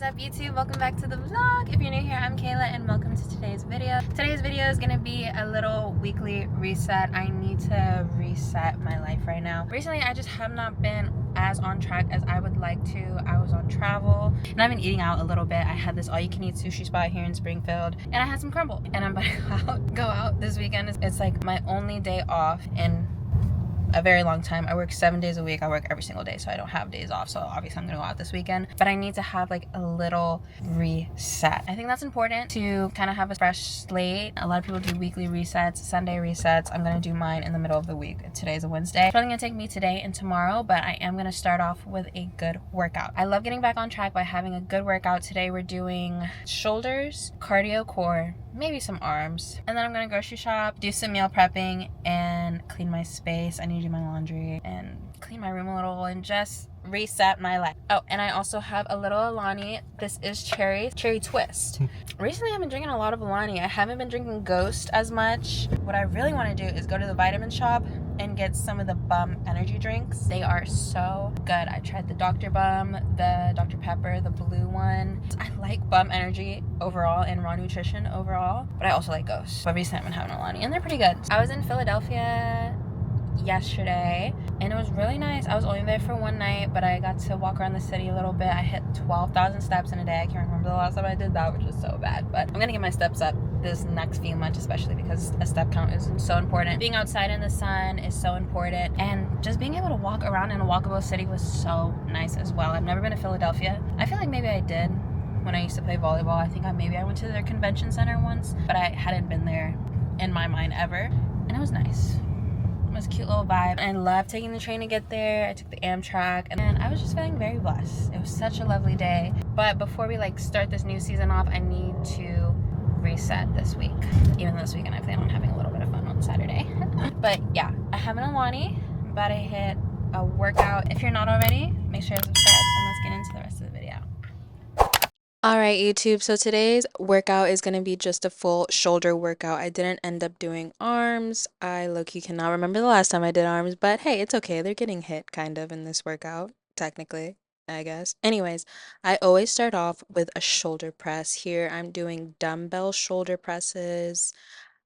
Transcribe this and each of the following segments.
What's up YouTube? Welcome back to the vlog. If you're new here, I'm Kayla and welcome to today's video. Today's video is gonna be a little weekly reset. I need to reset my life right now. Recently, I just have not been as on track as I would like to. I was on travel and I've been eating out a little bit. I had this all-you-can-eat sushi spot here in Springfield and I had some crumble. And I'm about to go out this weekend. It's like my only day off in a very long time. I work 7 days a week. I work every single day, so I don't have days off. So obviously I'm gonna go out this weekend, but I need to have like a little reset. I think that's important to kind of have a fresh slate. A lot of people do weekly resets, Sunday resets. I'm gonna do mine in the middle of the week. Today's a Wednesday. It's probably gonna take me today and tomorrow, but I am gonna start off with a good workout. I love getting back on track by having a good workout. Today we're doing shoulders, cardio core, maybe some arms, and then I'm gonna grocery shop, do some meal prepping, and clean my space. I need to do my laundry and clean my room a little and just reset my life. Oh, and I also have a little Alani. This is cherry twist. Recently I've been drinking a lot of Alani. I haven't been drinking Ghost as much. What I really want to do is go to the vitamin shop and get some of the Bum energy drinks. They are so good. I tried the Dr. Bum, the Dr. Pepper, the blue one. I like Bum energy overall and Raw Nutrition overall, but I also like Ghost. But recently I've been having Alani and they're pretty good. I was in Philadelphia yesterday and it was really nice. I was only there for one night, but I got to walk around the city a little bit. I hit 12,000 steps in a day. I can't remember the last time I did that, which is so bad, but I'm gonna get my steps up this next few months, especially because a step count is so important. Being outside in the sun is so important, and just being able to walk around in a walkable city was so nice as well. I've never been to Philadelphia. I feel like maybe I did when I used to play volleyball. I think maybe I went to their convention center once, but I hadn't been there in my mind ever, and it was nice. It was a cute little vibe. I love taking the train to get there. I took the Amtrak and I was just feeling very blessed. It was such a lovely day. But before we start this new season off, I need to reset this week. Even this weekend I plan on having a little bit of fun on Saturday. But yeah, I have an Alani. I'm about to hit a workout. If you're not already, make sure to subscribe and let's get into the rest of the video. Alright YouTube, so today's workout is going to be just a full shoulder workout. I didn't end up doing arms. I low-key cannot remember the last time I did arms, but hey, it's okay. They're getting hit kind of in this workout, technically, I guess. Anyways, I always start off with a shoulder press. Here I'm doing dumbbell shoulder presses.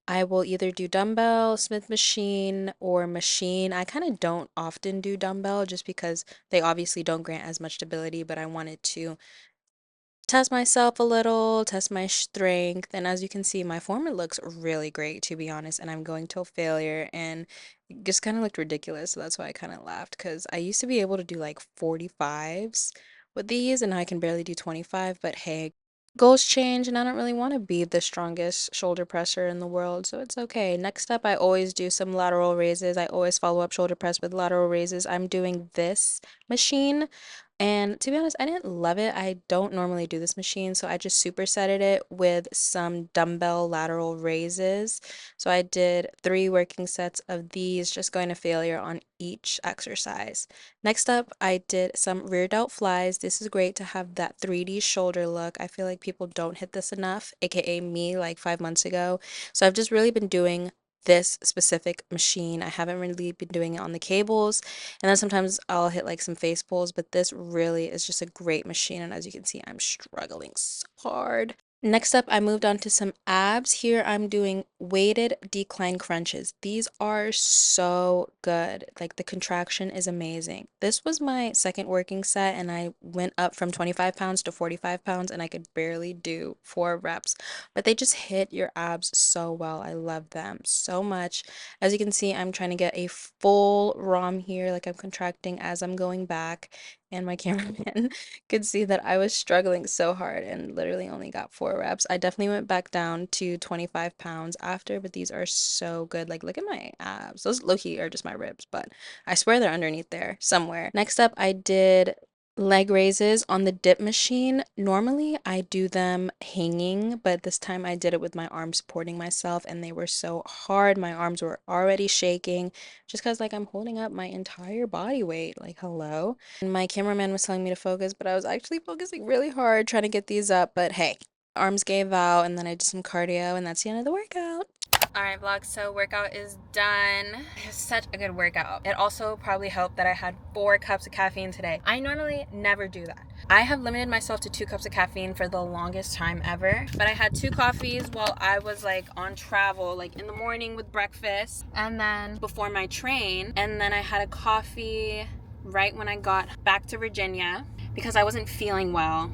I will either do dumbbell, Smith machine, or machine. I kind of don't often do dumbbell just because they obviously don't grant as much stability, but I wanted to test myself a little, test my strength, and as you can see, my form looks really great, to be honest, and I'm going till failure, and it just kind of looked ridiculous, so that's why I kind of laughed, because I used to be able to do like 45s with these, and now I can barely do 25, but hey, goals change, and I don't really want to be the strongest shoulder presser in the world, so it's okay. Next up, I always do some lateral raises. I always follow up shoulder press with lateral raises. I'm doing this machine. And to be honest, I didn't love it. I don't normally do this machine, so I just supersetted it with some dumbbell lateral raises. So I did 3 working sets of these, just going to failure on each exercise. Next up, I did some rear delt flies. This is great to have that 3D shoulder look. I feel like people don't hit this enough, aka me like 5 months ago. So I've just really been doing this specific machine. I haven't really been doing it on the cables, and then sometimes I'll hit like some face pulls, but this really is just a great machine, and as you can see, I'm struggling so hard. Next up, I moved on to some abs. Here I'm doing weighted decline crunches. These are so good. Like the contraction is amazing. This was my second working set and I went up from 25 pounds to 45 pounds and I could barely do 4 reps, but they just hit your abs so well. I love them so much. As you can see, I'm trying to get a full ROM here, like I'm contracting as I'm going back, and my cameraman could see that I was struggling so hard and literally only got 4 reps. I definitely went back down to 25 pounds after, but these are so good. Like, look at my abs. Those low-key are just my ribs, but I swear they're underneath there somewhere. Next up, I did leg raises on the dip machine. Normally I do them hanging, but this time I did it with my arms supporting myself and they were so hard. My arms were already shaking just because like I'm holding up my entire body weight. Like, hello. And my cameraman was telling me to focus, but I was actually focusing really hard trying to get these up, but hey, arms gave out, and then I did some cardio, and that's the end of the workout. Alright vlog, so workout is done. It was such a good workout. It also probably helped that I had 4 cups of caffeine today. I normally never do that. I have limited myself to 2 cups of caffeine for the longest time ever. But I had 2 coffees while I was like on travel, like in the morning with breakfast and then before my train. And then I had a coffee right when I got back to Virginia because I wasn't feeling well.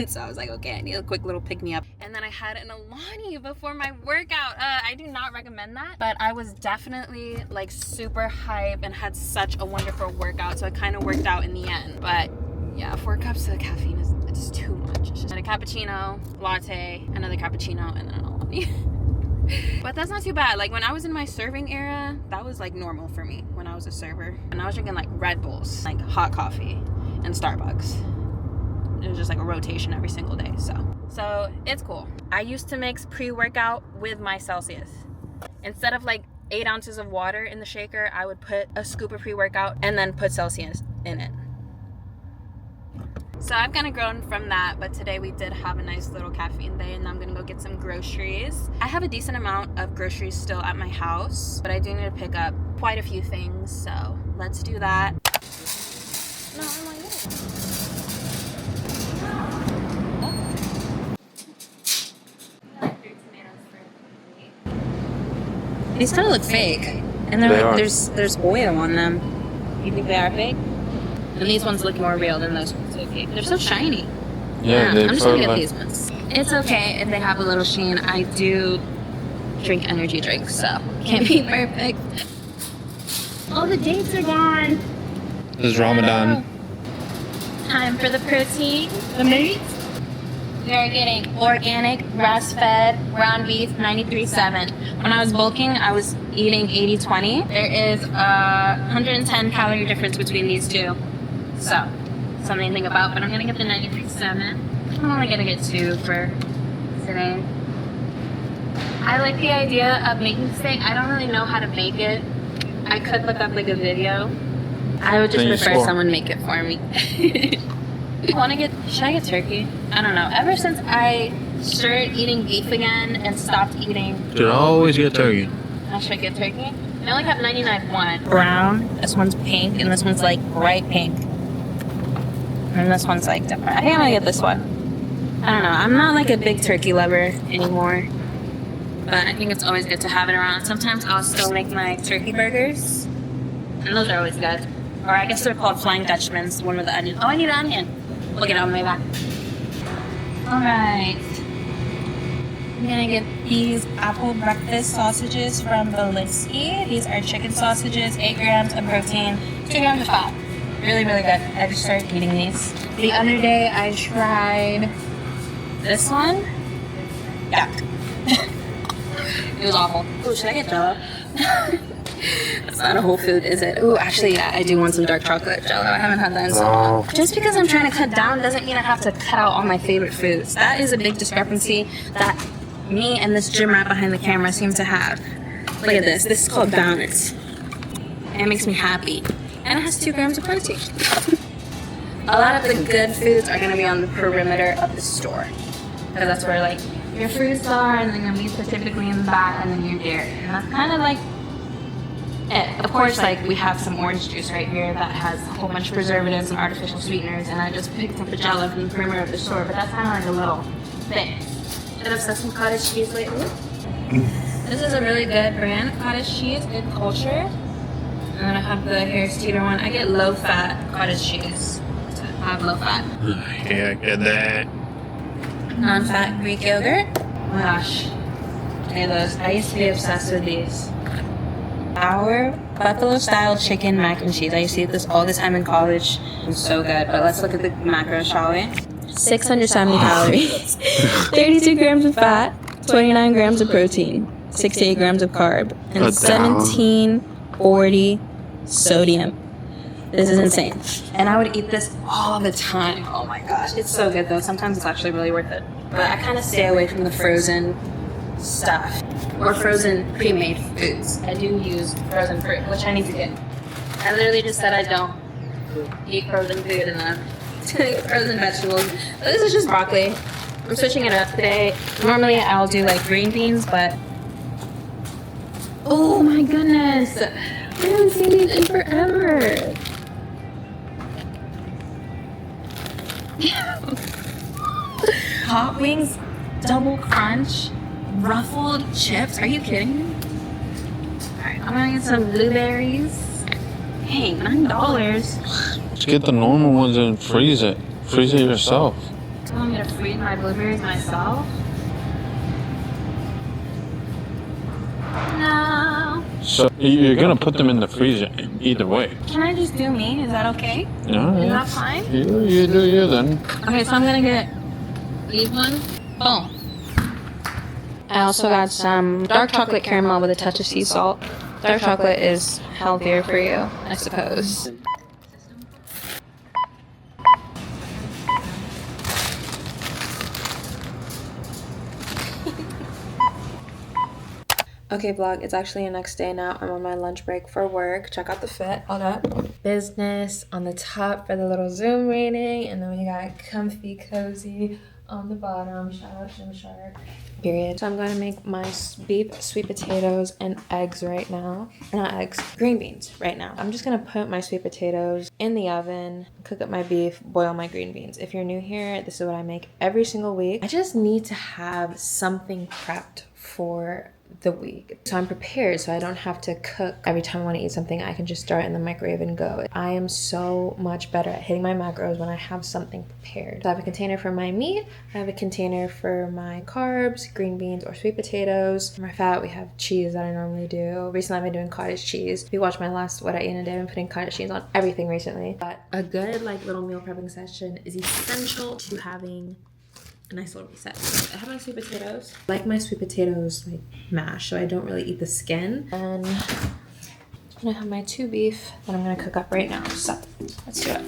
So I was like, okay, I need a quick little pick-me-up. And then I had an Alani before my workout. I do not recommend that, but I was definitely like super hype and had such a wonderful workout, so it kind of worked out in the end. But yeah, 4 cups of caffeine is it's too much. It's just a cappuccino, latte, another cappuccino, and then an Alani. But that's not too bad. Like when I was in my serving era, that was like normal for me when I was a server. And I was drinking like Red Bulls, like hot coffee, and Starbucks. It was just like a rotation every single day. So it's cool. I used to mix pre-workout with my Celsius. Instead of like 8 ounces of water in the shaker, I would put a scoop of pre-workout and then put Celsius in it. So I've kind of grown from that, but today we did have a nice little caffeine day, and I'm gonna go get some groceries. I have a decent amount of groceries still at my house, but I do need to pick up quite a few things, so let's do that. No, I'm like, these kind of look fake, and there's oil on them. You think they are fake? And these ones look more real than those ones. Okay, they're so shiny. Yeah, I'm just gonna get these ones. It's okay if they have a little sheen. I do drink energy drinks, so can't be perfect. All the dates are gone. This is Ramadan. Time for the protein, the meat. We are getting organic, grass-fed, ground beef, 93.7. When I was bulking, I was eating 80-20. There is a 110 calorie difference between these two. So, something to think about, but I'm gonna get the 93.7. I'm only gonna get 2 for today. I like the idea of making steak. I don't really know how to make it. I could look up like a video. I would just prefer someone make it for me. Should I get turkey? I don't know. Ever since I started eating beef again and stopped eating... You should always get turkey. I should get turkey? I only have 99.1. Brown. This one's pink, and this one's like bright pink. And this one's like different. I think I'm gonna get this one. I don't know. I'm not like a big turkey lover anymore. But I think it's always good to have it around. Sometimes I'll still make my turkey burgers. And those are always good. Or I guess they're called Flying Dutchman's, the one with the onion. Oh, I need an onion. Look it on my back. Alright. I'm gonna get these apple breakfast sausages from Belitsky. These are chicken sausages, 8 grams of protein, 2 grams of fat. Really, really good. I just started eating these. The other day I tried this one. Yuck. It was awful. Oh, should I get Jello? It's not a whole food, is it? Oh, actually, yeah, I do want some dark chocolate Jello. I haven't had that in so long. Just because I'm trying to cut down doesn't mean I have to cut out all my favorite foods. That is a big discrepancy that me and this gym rat behind the camera seem to have. Look at this. This is called balance. And it makes me happy. And it has 2 grams of protein. A lot of the good foods are going to be on the perimeter of the store. Because that's where, like, your fruits are, and then your meats are typically in the back, and then your dairy. And that's kind of like it. Of course, like, we have some orange juice right here that has a whole bunch of preservatives and artificial sweeteners, and I just picked up a Jello from the perimeter of the store, but that's kind of like a little thing. Been obsessed with cottage cheese lately. This is a really good brand of cottage cheese, good culture. And then I have the Harris Teeter one. I get low-fat cottage cheese. So I have low-fat. Yeah, get that. Non-fat Greek yogurt. Oh my gosh. Look at those. I used to be obsessed with these. Our buffalo-style chicken mac and cheese. I used to eat this all the time in college. It was so good. But let's look at the macros, shall we? 670 calories. 32 grams of fat. 29 grams of protein. 68 grams of carb. And 1740 sodium. This is insane. And I would eat this all the time. Oh my gosh. It's so good though. Sometimes it's actually really worth it. But I kind of stay away from the frozen stuff. Or frozen pre-made foods. I do use frozen fruit, which I need to get. I literally just said I don't eat frozen food and frozen vegetables. But this is just broccoli. I'm switching it up today. Normally I'll do like green beans, but Oh my goodness. I haven't seen these in forever. Hot wings, double crunch, ruffled chips. Are you kidding me? Alright, I'm gonna get some blueberries. Hey, $9. Let's get the normal ones and freeze it. Freeze it yourself. You want me to freeze my blueberries myself? No. So you're gonna put them in the freezer either way. Can I just do me? Is that okay? Yeah, Is that fine? You do you then. Okay, so I'm gonna get these ones. Boom. I also got some dark chocolate caramel with a touch of sea salt. Dark chocolate is healthier for you, I suppose. Okay, vlog, it's actually the next day now. I'm on my lunch break for work. Check out the fit. Hold up. Business on the top for the little Zoom rating. And then we got comfy, cozy on the bottom. Shout out Gymshark. Period. So I'm going to make my beef, sweet potatoes, and eggs right now. Not eggs, green beans right now. I'm just going to put my sweet potatoes in the oven, cook up my beef, boil my green beans. If you're new here, this is what I make every single week. I just need to have something prepped for the week, so I'm prepared, so I don't have to cook every time I want to eat something. I can just start in the microwave and go. I am so much better at hitting my macros when I have something prepared. So I have a container for my meat, I have a container for my carbs, green beans or sweet potatoes. For my fat, we have cheese that I normally do. Recently I've been doing cottage cheese. If you watch my last What I Ate in a Day, I've been putting cottage cheese on everything recently. But a good little meal prepping session is essential to having a nice little reset. I have my sweet potatoes. I like my sweet potatoes mashed, so I don't really eat the skin. And I'm gonna have my 2 beef that I'm gonna cook up right now. So let's do it.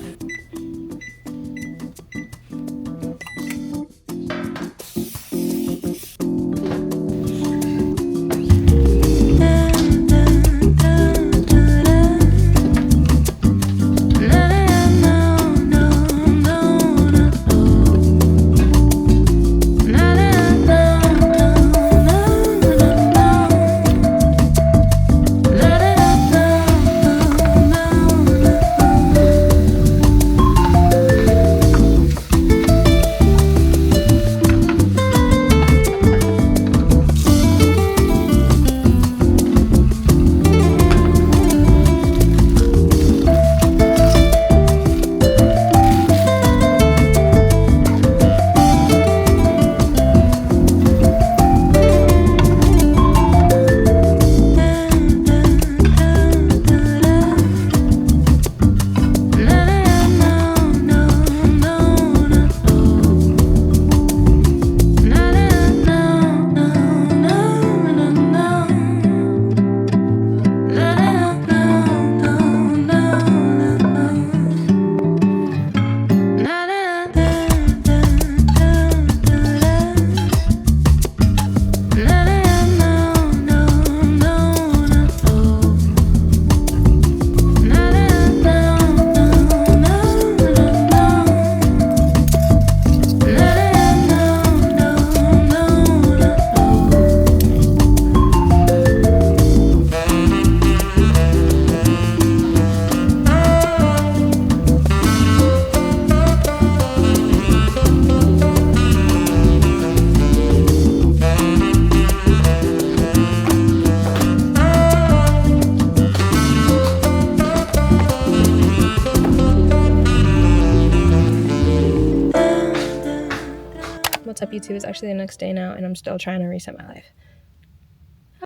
What's up, YouTube? It's actually the next day now and I'm still trying to reset my life.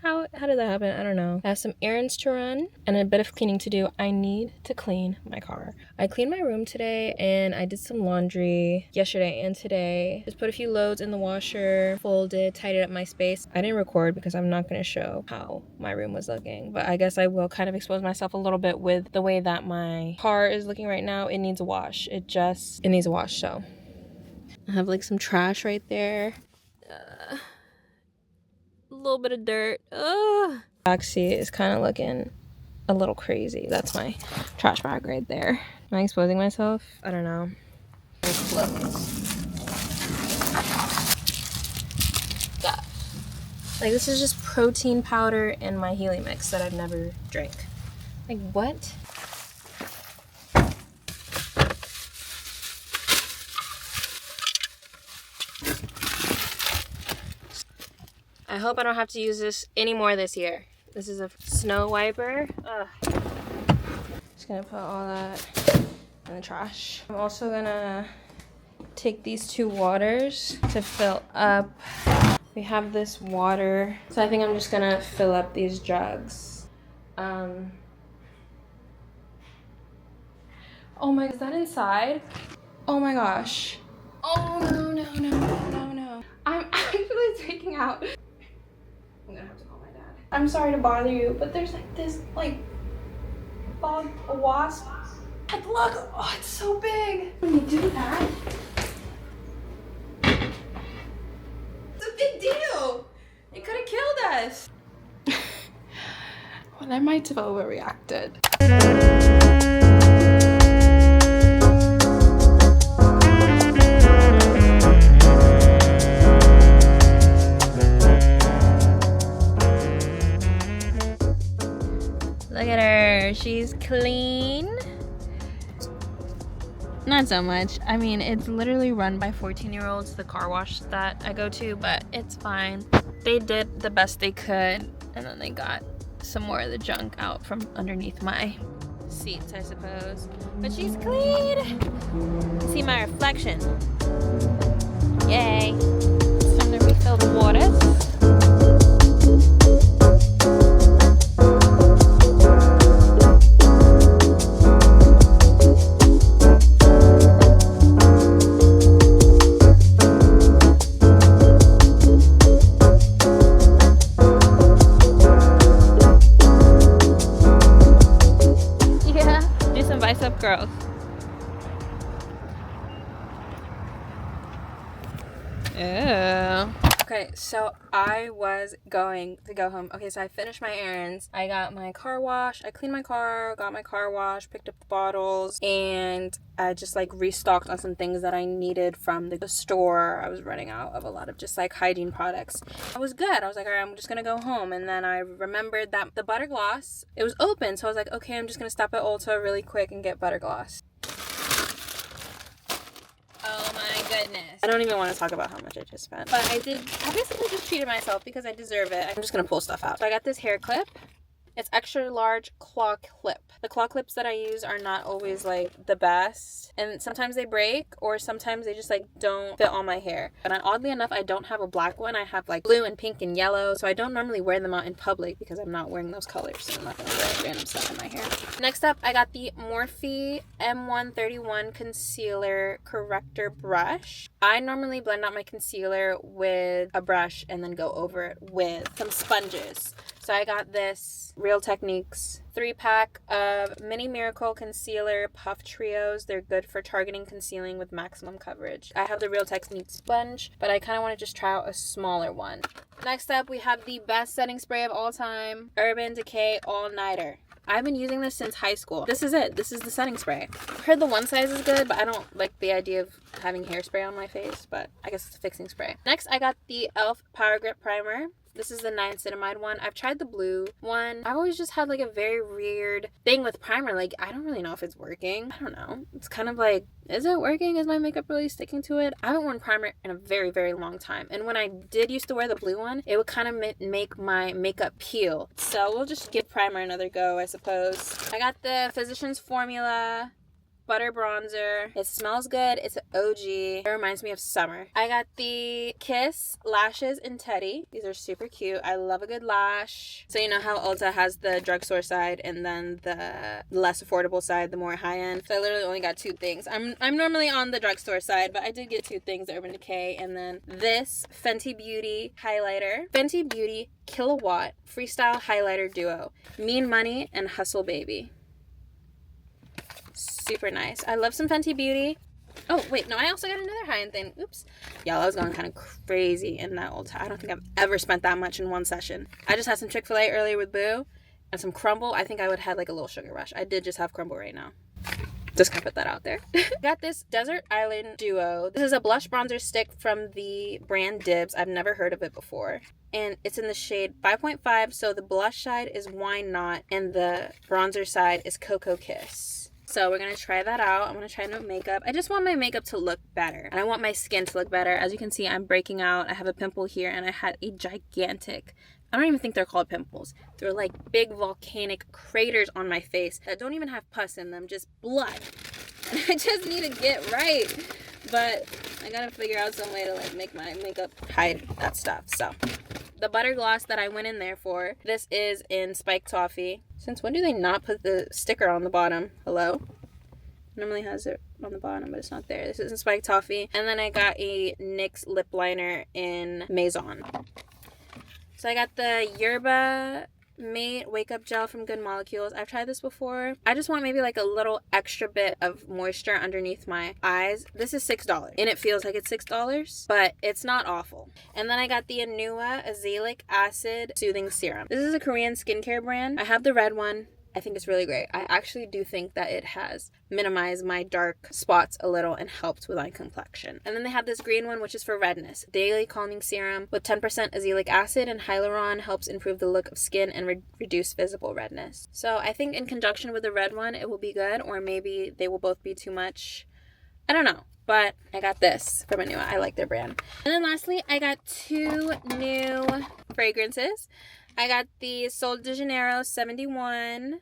How did that happen? I don't know. I have some errands to run and a bit of cleaning to do. I need to clean my car. I cleaned my room today and I did some laundry yesterday and today. Just put a few loads in the washer, folded, tidied up my space. I didn't record because I'm not going to show how my room was looking, but I guess I will kind of expose myself a little bit with the way that my car is looking right now. It needs a wash. It needs a wash, so. I have some trash right there. A little bit of dirt. Backseat is kind of looking a little crazy. That's my trash bag right there. Am I exposing myself? I don't know. Like, this is just protein powder in my Healy mix that I've never drank. Like, what? I hope I don't have to use this anymore this year. This is a snow wiper. Ugh. Just gonna put all that in the trash. I'm also gonna take these 2 waters to fill up. We have this water, so I think I'm just gonna fill up these jugs. Oh my, is that inside? Oh my gosh. Oh no. I'm actually taking out. I'm gonna have to call my dad. I'm sorry to bother you, but there's like this bug, a wasp. And look, oh, it's so big. When you do that, it's a big deal. It could have killed us. Well, I might have overreacted. Look at her, she's clean. Not so much. I mean, it's literally run by 14-year-olds, the car wash that I go to, but it's fine. They did the best they could, and then they got some more of the junk out from underneath my seats, I suppose. But she's clean. See my reflection. Yay. It's time to refill the waters. Bicep growth. Ew. Okay, so I was going to go home. Okay, so I finished my errands. I got my car wash. I cleaned my car, got my car wash, picked up the bottles, and I just like restocked on some things that I needed from the store. I was running out of a lot of just like hygiene products. I was good. I was like, all right, I'm just gonna go home. And then I remembered that the butter gloss, it was open. So I was like, okay, I'm just gonna stop at Ulta really quick and get butter gloss. Oh my goodness. I don't even want to talk about how much I just spent. But I basically just treated myself because I deserve it. I'm just going to pull stuff out. So I got this hair clip. It's extra large claw clip. The claw clips that I use are not always like the best. And sometimes they break or sometimes they just like don't fit on my hair. And oddly enough, I don't have a black one. I have like blue and pink and yellow. So I don't normally wear them out in public because I'm not wearing those colors. So I'm not going to wear random stuff in my hair. Next up, I got the Morphe M131 Concealer Corrector Brush. I normally blend out my concealer with a brush and then go over it with some sponges. So I got this Real Techniques 3-pack of Mini Miracle Concealer Puff Trios. They're good for targeting concealing with maximum coverage. I have the Real Techniques sponge, but I kind of want to just try out a smaller one. Next up, we have the best setting spray of all time, Urban Decay All Nighter. I've been using this since high school. This is it. This is the setting spray. I heard the one size is good, but I don't like the idea of having hairspray on my face, but I guess it's a fixing spray. Next, I got the e.l.f. Power Grip Primer. This is the niacinamide one. I've tried the blue one. I've always just had like a very weird thing with primer. Like, I don't really know if it's working. I don't know. It's kind of like, is it working? Is my makeup really sticking to it? I haven't worn primer in a very, very long time. And when I did used to wear the blue one, it would kind of make my makeup peel. So we'll just give primer another go, I suppose. I got the Physicians Formula butter bronzer. It smells good. It's an OG. It reminds me of summer. I got the Kiss lashes in Teddy. These are super cute. I love a good lash. So you know how Ulta has the drugstore side and then the less affordable side, the more high end. So I literally only got 2 things. I'm normally on the drugstore side, but I did get 2 things, the Urban Decay and then this Fenty Beauty highlighter. Fenty Beauty Kilowatt Freestyle Highlighter Duo. Mean Money and Hustle Baby. Super nice. I love some Fenty Beauty. Oh, wait. No, I also got another high-end thing. Oops. Y'all, I was going kind of crazy in that Ulta. I don't think I've ever spent that much in one session. I just had some Chick-fil-A earlier with Boo and some Crumble. I think I would have had like a little sugar rush. I did just have Crumble right now. Just gonna put that out there. Got this Desert Island Duo. This is a blush bronzer stick from the brand Dibs. I've never heard of it before. And it's in the shade 5.5. So the blush side is Wine Knot and the bronzer side is Cocoa Kiss. So we're going to try that out. I'm going to try no makeup. I just want my makeup to look better. And I want my skin to look better. As you can see, I'm breaking out. I have a pimple here and I had a gigantic, I don't even think they're called pimples. They're like big volcanic craters on my face that don't even have pus in them, just blood. And I just need to get right. But I gotta figure out some way to like make my makeup hide that stuff. So the butter gloss that I went in there for, this is in Spiked Toffee. Since when do they not put the sticker on the bottom? Hello? Normally has it on the bottom, but it's not there. This is in Spiked Toffee. And then I got a NYX lip liner in Maison. So I got the Yerba Mate Wake Up Gel from Good Molecules. I've tried this before. I just want maybe like a little extra bit of moisture underneath my eyes. This is $6 and it feels like it's $6, but it's not awful. And then I got the Anua Azelaic Acid Soothing Serum. This is a Korean skincare brand. I have the red one. I think it's really great. I actually do think that it has minimized my dark spots a little and helped with my complexion. And then they have this green one, which is for redness. Daily Calming Serum with 10% azelaic acid and hyaluron helps improve the look of skin and reduce visible redness. So I think in conjunction with the red one, it will be good, or maybe they will both be too much. I don't know. But I got this from Anua. I like their brand. And then lastly, I got 2 new fragrances. I got the Sol de Janeiro 71.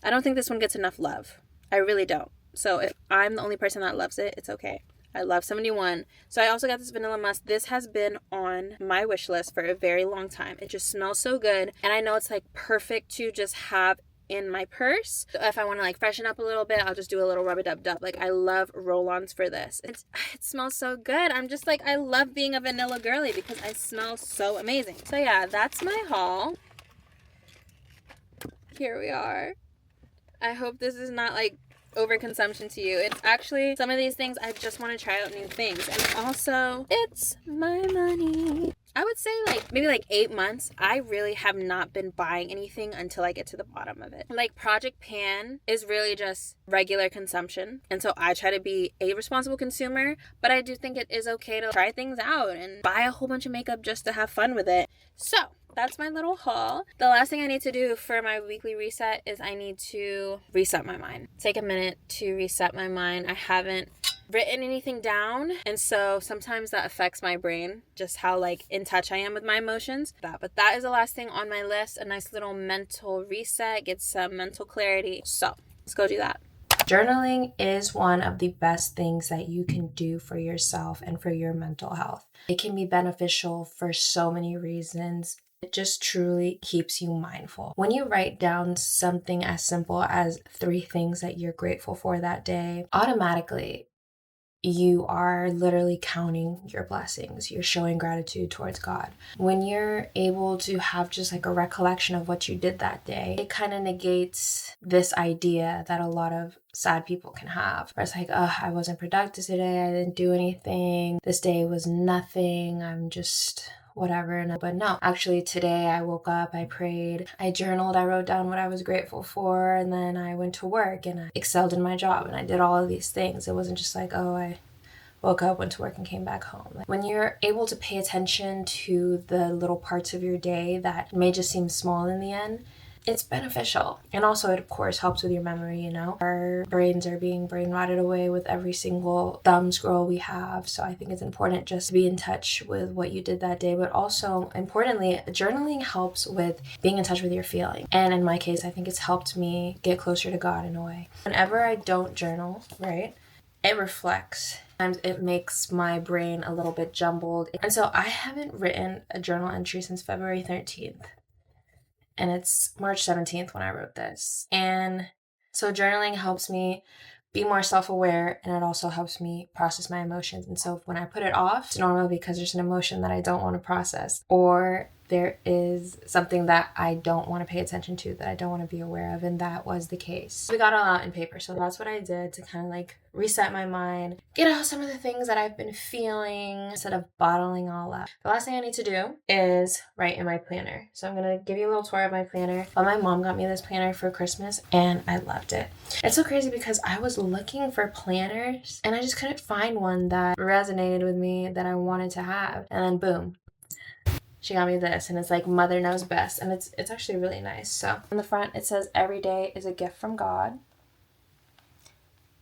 I don't think this one gets enough love. I really don't. So if I'm the only person that loves it, it's okay. I love 71. So I also got this Vanilla Musk. This has been on my wish list for a very long time. It just smells so good. And I know it's like perfect to just have in my purse. So if I want to like freshen up a little bit, I'll just do a little rub-a-dub-dub. Like I love roll-ons for this. It smells so good. I'm just like, I love being a vanilla girly because I smell so amazing. So yeah, that's my haul. Here we are. I hope this is not like overconsumption to you. It's actually some of these things I just want to try out new things. And also, it's my money. I would say like maybe like 8 months, I really have not been buying anything until I get to the bottom of it. Like Project Pan is really just regular consumption. And so I try to be a responsible consumer, but I do think it is okay to try things out and buy a whole bunch of makeup just to have fun with it. So that's my little haul. The last thing I need to do for my weekly reset is I need to reset my mind. Take a minute to reset my mind. I haven't written anything down, and so sometimes that affects my brain, just how like in touch I am with my emotions. But that is the last thing on my list, a nice little mental reset, get some mental clarity. So let's go do that. Journaling is one of the best things that you can do for yourself and for your mental health. It can be beneficial for so many reasons. It just truly keeps you mindful. When you write down something as simple as 3 things that you're grateful for that day, automatically you are literally counting your blessings. You're showing gratitude towards God. When you're able to have just like a recollection of what you did that day, it kind of negates this idea that a lot of sad people can have. Where it's like, oh, I wasn't productive today. I didn't do anything. This day was nothing. I'm just whatever. But no, actually today I woke up, I prayed, I journaled, I wrote down what I was grateful for, and then I went to work and I excelled in my job and I did all of these things. It wasn't just like, oh, I woke up, went to work, and came back home. When you're able to pay attention to the little parts of your day that may just seem small in the end, it's beneficial. And also it of course helps with your memory, you know. Our brains are being brain rotted away with every single thumb scroll we have. So I think it's important just to be in touch with what you did that day. But also importantly, journaling helps with being in touch with your feelings. And in my case, I think it's helped me get closer to God in a way. Whenever I don't journal, right, it reflects. Sometimes it makes my brain a little bit jumbled. And so I haven't written a journal entry since February 13th. And it's March 17th when I wrote this. And so journaling helps me be more self-aware, and it also helps me process my emotions. And so when I put it off, it's normally because there's an emotion that I don't want to process, or there is something that I don't want to pay attention to, that I don't want to be aware of, and that was the case. We got all out in paper, so that's what I did to kind of like reset my mind, get out some of the things that I've been feeling instead of bottling all up. The last thing I need to do is write in my planner. So I'm gonna give you a little tour of my planner. Well, my mom got me this planner for Christmas and I loved it. It's so crazy because I was looking for planners and I just couldn't find one that resonated with me, that I wanted to have. And then boom, she got me this, and it's like mother knows best, and it's actually really nice. So on the front it says every day is a gift from God,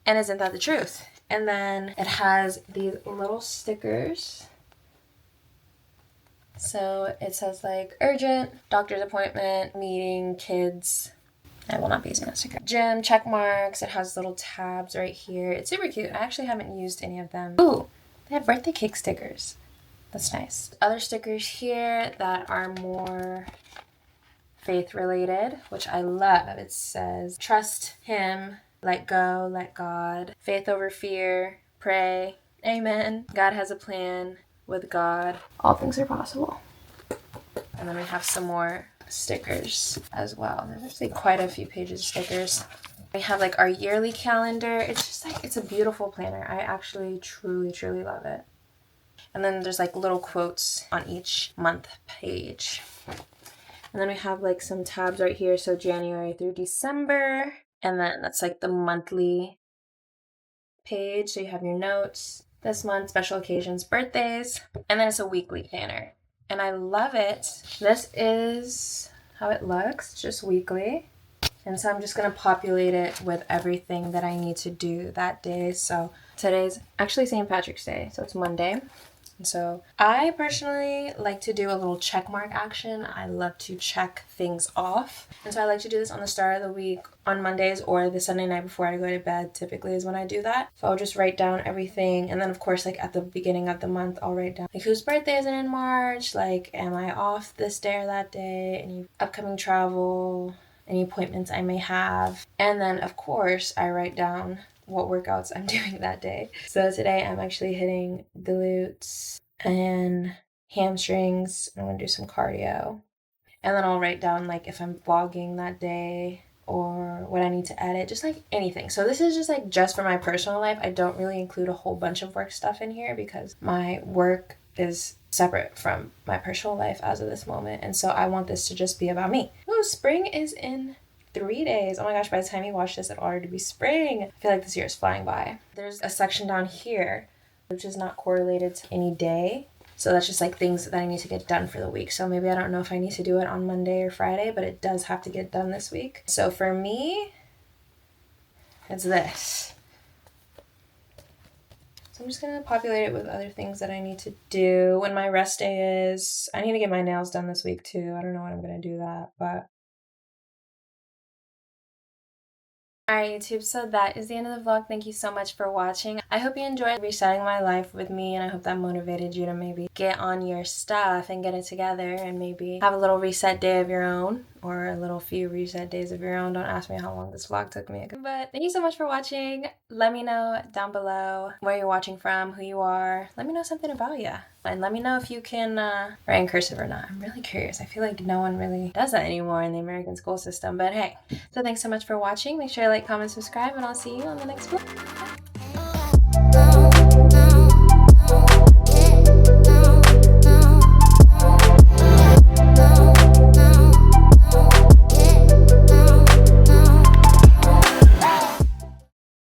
and isn't that the truth? And then it has these little stickers. So it says like urgent, doctor's appointment, meeting, kids. I will not be using that sticker. Gym, check marks. It has little tabs right here. It's super cute. I actually haven't used any of them. Ooh, they have birthday cake stickers. That's nice. Other stickers here that are more faith related, which I love. It says trust him, let go, let God, faith over fear, pray, amen, God has a plan, with God all things are possible. And then we have some more stickers as well. There's actually quite a few pages of stickers. We have like our yearly calendar. It's just like, it's a beautiful planner. I actually truly love it. And then there's like little quotes on each month page. And then we have like some tabs right here. So January through December. And then that's like the monthly page. So you have your notes. This month, special occasions, birthdays. And then it's a weekly planner. And I love it. This is how it looks, just weekly. And so I'm just going to populate it with everything that I need to do that day. So today's actually St. Patrick's Day. So it's Monday. And so I personally like to do a little check mark action. I love to check things off. And so I like to do this on the start of the week on Mondays or the Sunday night before I go to bed typically is when I do that. So I'll just write down everything. And then of course, like at the beginning of the month, I'll write down like whose birthday is it in March? Like, am I off this day or that day? Any upcoming travel, any appointments I may have. And then of course, I write down what workouts I'm doing that day. So today I'm actually hitting glutes and hamstrings. I'm gonna do some cardio. And then I'll write down like if I'm vlogging that day or what I need to edit, just like anything. So this is just like just for my personal life. I don't really include a whole bunch of work stuff in here because my work is separate from my personal life as of this moment. And so I want this to just be about me. Oh, spring is in 3 days. Oh my gosh, by the time you watch this, it'll already be spring. I feel like this year is flying by. There's a section down here, which is not correlated to any day. So that's just like things that I need to get done for the week. So maybe I don't know if I need to do it on Monday or Friday, but it does have to get done this week. So for me, it's this. So I'm just going to populate it with other things that I need to do. When my rest day is, I need to get my nails done this week too. I don't know when I'm going to do that, but alright YouTube, so that is the end of the vlog. Thank you so much for watching. I hope you enjoyed resetting my life with me, and I hope that motivated you to maybe get on your stuff and get it together and maybe have a little reset day of your own or a little few reset days of your own. Don't ask me how long this vlog took me. But thank you so much for watching. Let me know down below where you're watching from, who you are. Let me know something about you. And let me know if you can write in cursive or not. I'm really curious. I feel like no one really does that anymore in the American school system. But hey, so thanks so much for watching. Make sure to like, comment, subscribe, and I'll see you on the next vlog.